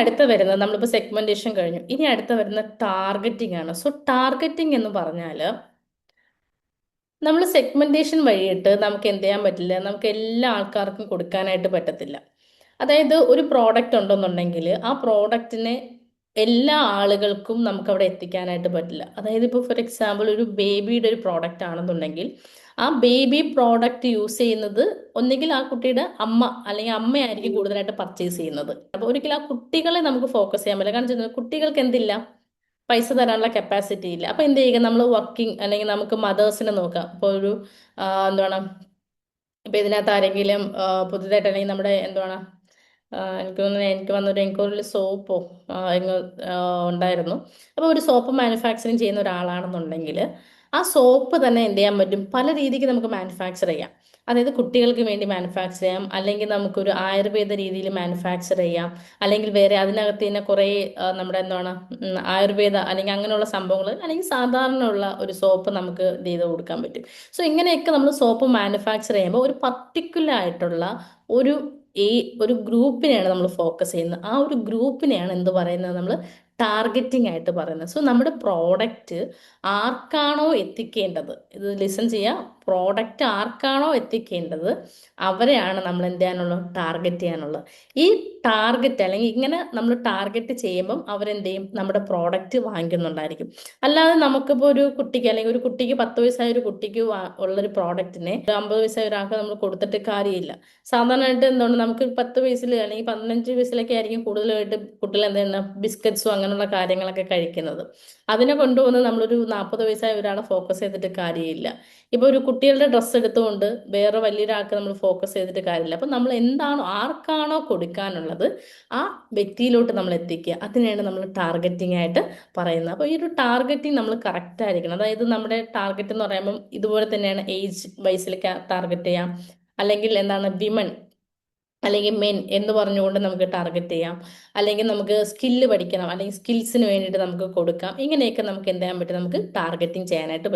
അടുത്ത വരുന്നത് നമ്മളിപ്പോൾ സെഗ്മെന്റേഷൻ കഴിഞ്ഞു. ഇനി അടുത്ത വരുന്ന ടാർഗറ്റിംഗ് ആണ്. സോ ടാർഗറ്റിംഗ് എന്ന് പറഞ്ഞാൽ നമ്മൾ സെഗ്മെന്റേഷൻ വഴിയിട്ട് നമുക്ക് എന്ത് ചെയ്യാൻ പറ്റില്ല, നമുക്ക് എല്ലാ ആൾക്കാർക്കും കൊടുക്കാനായിട്ട് പറ്റത്തില്ല. അതായത് ഒരു പ്രോഡക്റ്റ് ഉണ്ടെന്നുണ്ടെങ്കിൽ ആ പ്രോഡക്റ്റിനെ എല്ലാ ആളുകൾക്കും നമുക്ക് അവിടെ എത്തിക്കാനായിട്ട് പറ്റില്ല. അതായത് ഇപ്പോൾ ഫോർ എക്സാമ്പിൾ ഒരു ബേബിയുടെ ഒരു പ്രോഡക്റ്റ് ആണെന്നുണ്ടെങ്കിൽ ആ ബേബി പ്രോഡക്റ്റ് യൂസ് ചെയ്യുന്നത് ഒന്നുകിൽ ആ കുട്ടിയുടെ അമ്മ അല്ലെങ്കിൽ അമ്മയായിരിക്കും കൂടുതലായിട്ട് പർച്ചേസ് ചെയ്യുന്നത്. അപ്പോൾ ഒരിക്കലും ആ കുട്ടികളെ നമുക്ക് ഫോക്കസ് ചെയ്യാൻ പറ്റില്ല. കാരണം വെച്ചാൽ കുട്ടികൾക്ക് എന്തില്ല, പൈസ തരാനുള്ള കപ്പാസിറ്റി ഇല്ല. അപ്പൊ എന്ത് ചെയ്യുക, നമ്മൾ വർക്കിംഗ് അല്ലെങ്കിൽ നമുക്ക് മദേഴ്സിനെ നോക്കാം. ഇപ്പോൾ ഒരു എന്താണ്, ഇപ്പൊ ഇതിനകത്ത് ആരെങ്കിലും പുതുതായിട്ട് അല്ലെങ്കിൽ നമ്മുടെ എന്താണ്, എനിക്ക് തോന്നുന്നു എനിക്ക് വന്നൊരു എൻക്വയറിയിൽ സോപ്പോ ഉണ്ടായിരുന്നു. അപ്പോൾ ഒരു സോപ്പ് മാനുഫാക്ചറിങ് ചെയ്യുന്ന ഒരാളാണെന്നുണ്ടെങ്കിൽ ആ സോപ്പ് തന്നെ എന്ത് ചെയ്യാൻ പറ്റും, പല രീതിക്ക് നമുക്ക് മാനുഫാക്ചർ ചെയ്യാം. അതായത് കുട്ടികൾക്ക് വേണ്ടി മാനുഫാക്ചർ ചെയ്യാം, അല്ലെങ്കിൽ നമുക്കൊരു ആയുർവേദ രീതിയിൽ മാനുഫാക്ചർ ചെയ്യാം, അല്ലെങ്കിൽ വേറെ അതിനകത്ത് തന്നെ കുറേ നമ്മുടെ എന്താണ് ആയുർവേദ അല്ലെങ്കിൽ അങ്ങനെയുള്ള സംഭവങ്ങൾ, അല്ലെങ്കിൽ സാധാരണ ഉള്ള ഒരു സോപ്പ് നമുക്ക് ഇത് ചെയ്ത് കൊടുക്കാൻ പറ്റും. സോ ഇങ്ങനെയൊക്കെ നമ്മൾ സോപ്പ് മാനുഫാക്ചർ ചെയ്യുമ്പോൾ ഒരു പർട്ടിക്കുലർ ആയിട്ടുള്ള ഒരു ഈ ഒരു ഗ്രൂപ്പിനെയാണ് നമ്മൾ ഫോക്കസ് ചെയ്യുന്നത്. ആ ഒരു ഗ്രൂപ്പിനെയാണ് എന്ത് പറയുന്നത്, നമ്മൾ ടാർഗറ്റിംഗ് ആയിട്ട് പറയുന്നത്. സോ നമ്മുടെ പ്രോഡക്റ്റ് ആർക്കാണോ എത്തിക്കേണ്ടത്, ഇത് ലിസൺ ചെയ്യുക, പ്രോഡക്റ്റ് ആർക്കാണോ എത്തിക്കേണ്ടത് അവരെയാണ് നമ്മൾ എന്ത് ചെയ്യാനുള്ളത്, ടാർഗറ്റ് ചെയ്യാനുള്ളത്. ഈ ടാർഗറ്റ് അല്ലെങ്കിൽ ഇങ്ങനെ നമ്മൾ ടാർഗറ്റ് ചെയ്യുമ്പം അവരെന്ത് ചെയ്യും, നമ്മുടെ പ്രോഡക്റ്റ് വാങ്ങിക്കുന്നുണ്ടായിരിക്കും. അല്ലാതെ നമുക്കിപ്പോൾ ഒരു കുട്ടിക്ക് അല്ലെങ്കിൽ ഒരു കുട്ടിക്ക് 10 വയസ്സായ ഒരു കുട്ടിക്ക് ഉള്ളൊരു പ്രോഡക്റ്റിനെ ഒരു 50 വയസ്സായ ഒരാൾക്ക് നമ്മൾ കൊടുത്തിട്ട് കാര്യമില്ല. സാധാരണയായിട്ട് എന്തുകൊണ്ട് നമുക്ക് 10 വയസ്സിൽ അല്ലെങ്കിൽ 15 വയസ്സിലൊക്കെ ആയിരിക്കും കൂടുതലായിട്ട് കുട്ടികൾ എന്താണ് ബിസ്ക്കറ്റ്സും അങ്ങനെയുള്ള കാര്യങ്ങളൊക്കെ കഴിക്കുന്നത്. അതിനെ കൊണ്ടുവന്ന് നമ്മളൊരു 40 വയസ്സായ ഒരാളെ ഫോക്കസ് ചെയ്തിട്ട് കാര്യമില്ല. ഇപ്പൊ ഒരു കുട്ടികളുടെ ഡ്രസ്സ് എടുത്തുകൊണ്ട് വേറെ വലിയൊരാൾക്ക് നമ്മൾ ഫോക്കസ് ചെയ്തിട്ട് കാര്യമില്ല. അപ്പൊ നമ്മൾ എന്താണോ ആർക്കാണോ കൊടുക്കാനുള്ളത് ആ വ്യക്തിയിലോട്ട് നമ്മൾ എത്തിക്കുക. അതിനെയാണ് നമ്മൾ ടാർഗറ്റിംഗ് ആയിട്ട് പറയുന്നത്. അപ്പോൾ ഈ ഒരു ടാർഗറ്റിംഗ് നമ്മൾ കറക്റ്റ് ആയിരിക്കണം. അതായത് നമ്മുടെ ടാർഗറ്റ് എന്ന് പറയുമ്പം ഇതുപോലെ തന്നെയാണ്, ഏജ് വൈസിൽ ടാർഗറ്റ് ചെയ്യാം, അല്ലെങ്കിൽ എന്താണ് വിമൻ അല്ലെങ്കിൽ മെൻ എന്ന് പറഞ്ഞുകൊണ്ട് നമുക്ക് ടാർഗറ്റ് ചെയ്യാം, അല്ലെങ്കിൽ നമുക്ക് സ്കില്ല് പഠിക്കണം അല്ലെങ്കിൽ സ്കിൽസിന് വേണ്ടിയിട്ട് നമുക്ക് കൊടുക്കാം. ഇങ്ങനെയൊക്കെ നമുക്ക് എന്ത് ചെയ്യാൻ പറ്റും, നമുക്ക് ടാർഗറ്റിംഗ് ചെയ്യാനായിട്ട് പറ്റും.